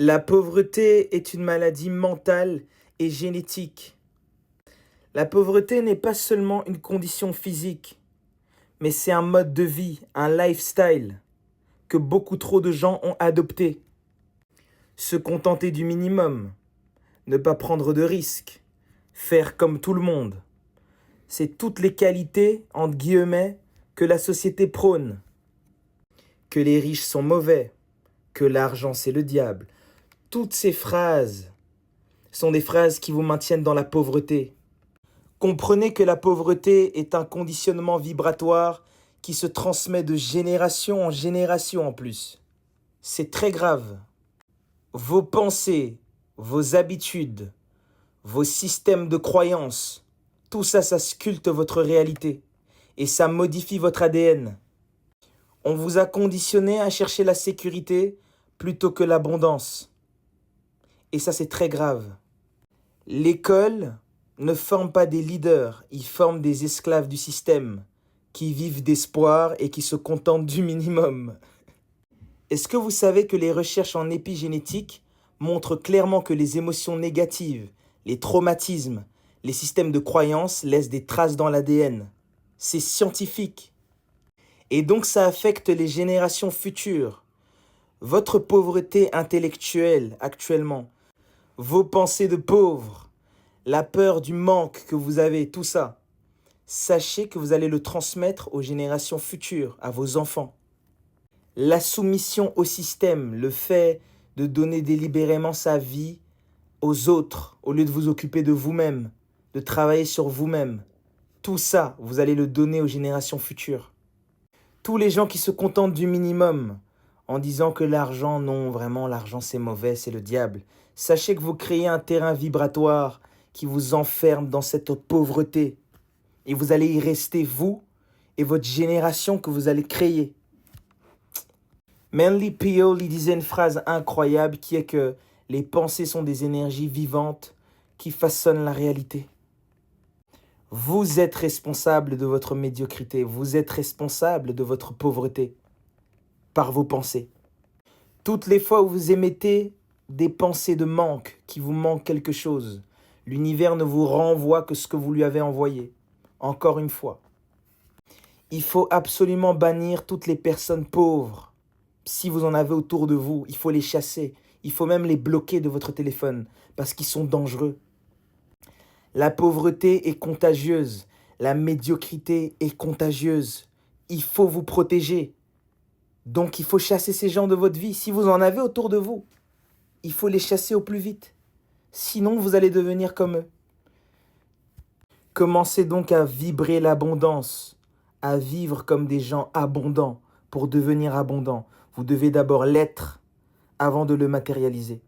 La pauvreté est une maladie mentale et génétique. La pauvreté n'est pas seulement une condition physique, mais c'est un mode de vie, un lifestyle que beaucoup trop de gens ont adopté. Se contenter du minimum, ne pas prendre de risques, faire comme tout le monde. C'est toutes les qualités, entre guillemets, que la société prône. Que les riches sont mauvais, que l'argent c'est le diable. Toutes ces phrases sont des phrases qui vous maintiennent dans la pauvreté. Comprenez que la pauvreté est un conditionnement vibratoire qui se transmet de génération en génération en plus. C'est très grave. Vos pensées, vos habitudes, vos systèmes de croyances, tout ça, ça sculpte votre réalité et ça modifie votre ADN. On vous a conditionné à chercher la sécurité plutôt que l'abondance. Et ça, c'est très grave. L'école ne forme pas des leaders, il forme des esclaves du système qui vivent d'espoir et qui se contentent du minimum. Est-ce que vous savez que les recherches en épigénétique montrent clairement que les émotions négatives, les traumatismes, les systèmes de croyances laissent des traces dans l'ADN? C'est scientifique. Et donc ça affecte les générations futures. Votre pauvreté intellectuelle actuellement, vos pensées de pauvre, la peur du manque que vous avez, tout ça, sachez que vous allez le transmettre aux générations futures, à vos enfants. La soumission au système, le fait de donner délibérément sa vie aux autres au lieu de vous occuper de vous-même, de travailler sur vous-même, tout ça, vous allez le donner aux générations futures. Tous les gens qui se contentent du minimum en disant que l'argent, non, vraiment, l'argent c'est mauvais, c'est le diable. Sachez que vous créez un terrain vibratoire qui vous enferme dans cette pauvreté. Et vous allez y rester, vous et votre génération que vous allez créer. Manly P.O. il disait une phrase incroyable qui est que les pensées sont des énergies vivantes qui façonnent la réalité. Vous êtes responsable de votre médiocrité, vous êtes responsable de votre pauvreté par vos pensées. Toutes les fois où vous émettez des pensées de manque, qui vous manque quelque chose, l'univers ne vous renvoie que ce que vous lui avez envoyé. Encore une fois. Il faut absolument bannir toutes les personnes pauvres. Si vous en avez autour de vous, il faut les chasser. Il faut même les bloquer de votre téléphone parce qu'ils sont dangereux. La pauvreté est contagieuse. La médiocrité est contagieuse. Il faut vous protéger. Donc il faut chasser ces gens de votre vie. Si vous en avez autour de vous, il faut les chasser au plus vite. Sinon, vous allez devenir comme eux. Commencez donc à vibrer l'abondance, à vivre comme des gens abondants. Pour devenir abondant, vous devez d'abord l'être avant de le matérialiser.